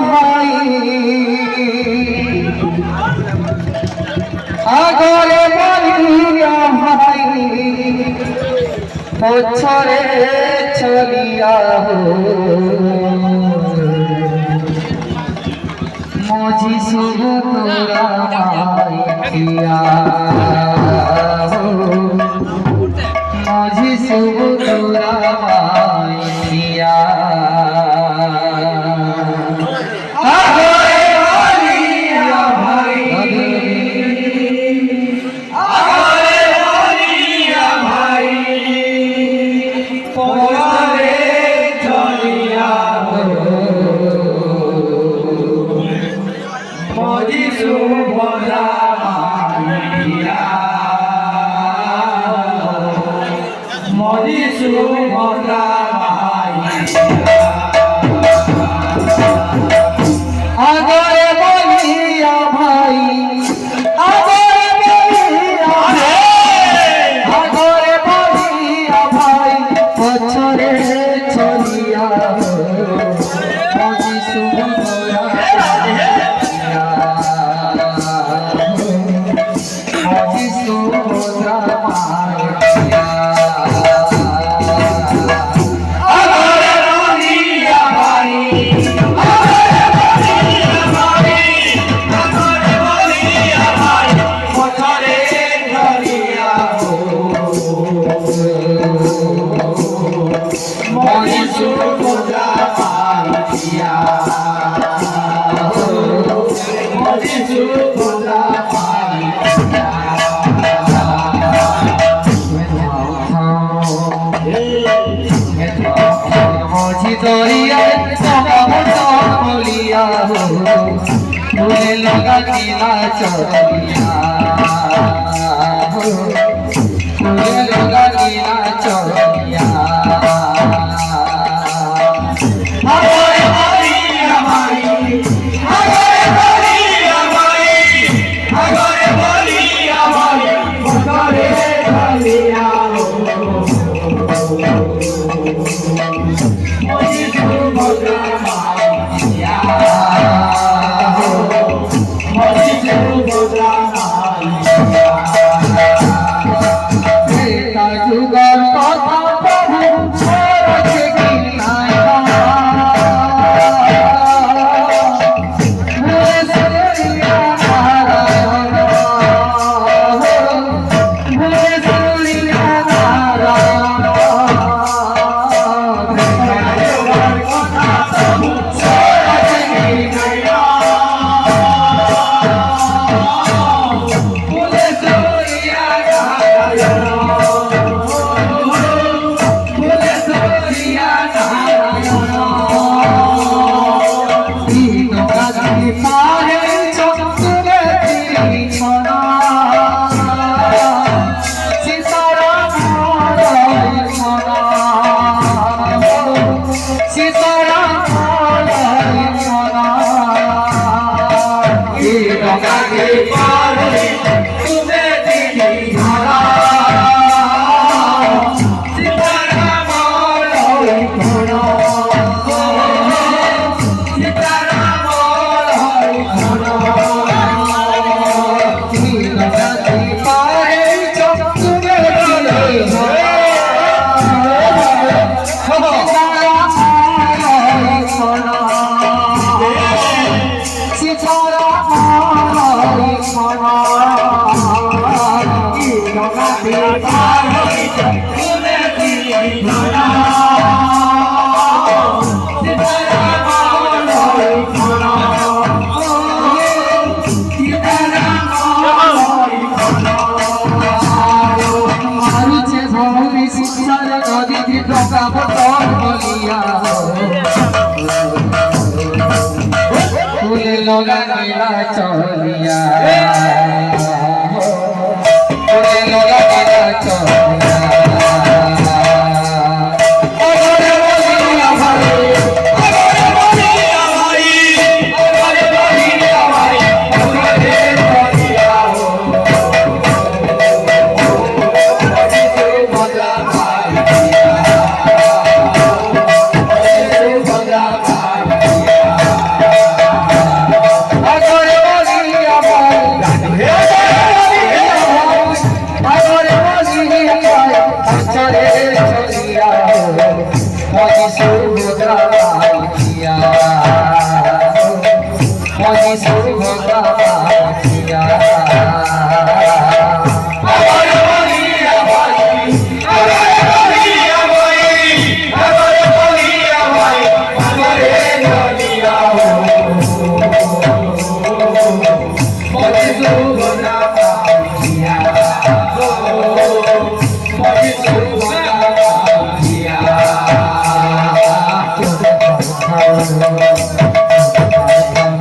ভাই আগরে বলিয়া ভাই বছরে চলিয়া মজি শুভ তোরা মাইয়া মজি শুভ তোরা মাইয়া আগরে বলিয়া ভাই আগরে বলিয়া ভাই বছরে চলিয়া মজি শুভ মজি শুভ মজি দরিয়ায় বলিয়া ফুলে লগা নীলা চলিয়া ফুলে লগা নীলা চলিয়া ফুলে লগা নীলা চলিয়া ফুলে লগা নীলা চলিয়া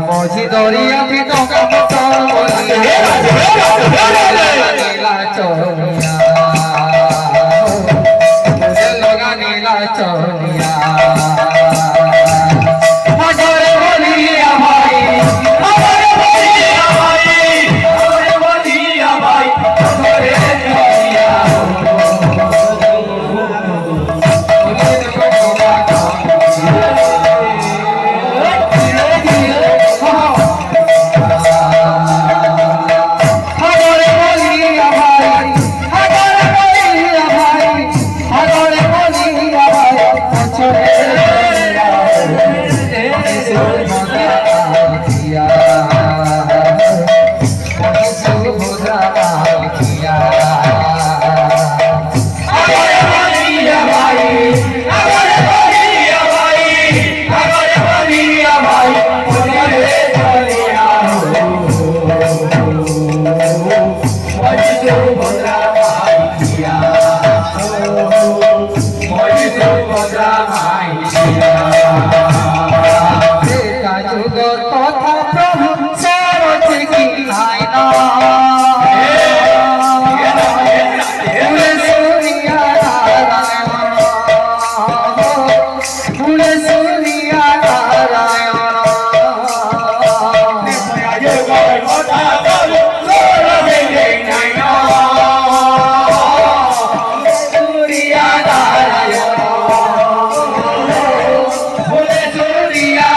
মঝি দরিয়া পি ডঙ্গা মতো বলিয়া নীলা চলিয়া ফুলে লগা নীলা চলিয়া সাগরে বলিয়া ভাই সাগরে বলিয়া ভাই সাগরে বলিয়া ভাই সাগরে চলিয়া কথা প্রভু সারথি কি নাই না ফুলে সুরিয়া নারায়ণ ফুলে সুরিয়া নারায়ণ কথা প্রভু সারথি নাই না সুরিয়া নারায়ণ ফুলে সুরিয়া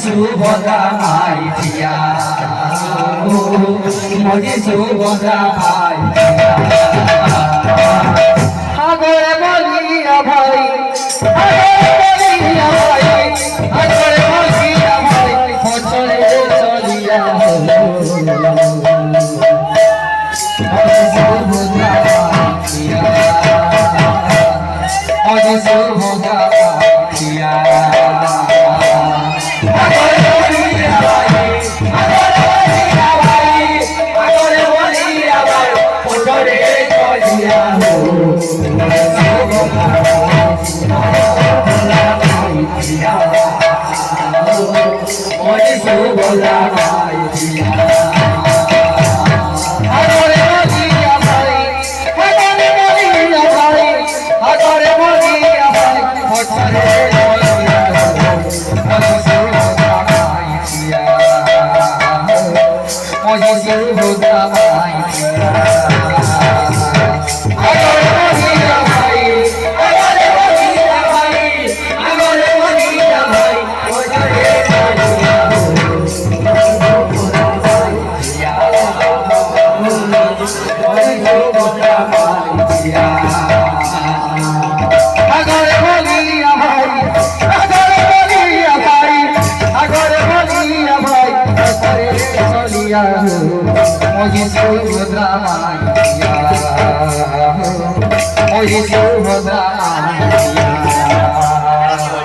সুভদ্রা ভাই দিয়া মজি সুভদ্রা ভাই সাগরে বলিয়া ভাই সাগরে বলিয়া ভাই সাগরে বলিয়া ভাই পছরে চলিয়া মজি সুভদ্রা ভাই দিয়া মজি সুভদ্রা ভাই দিয়া Moji Subhadra Maiya, Moji Subhadra Maiya.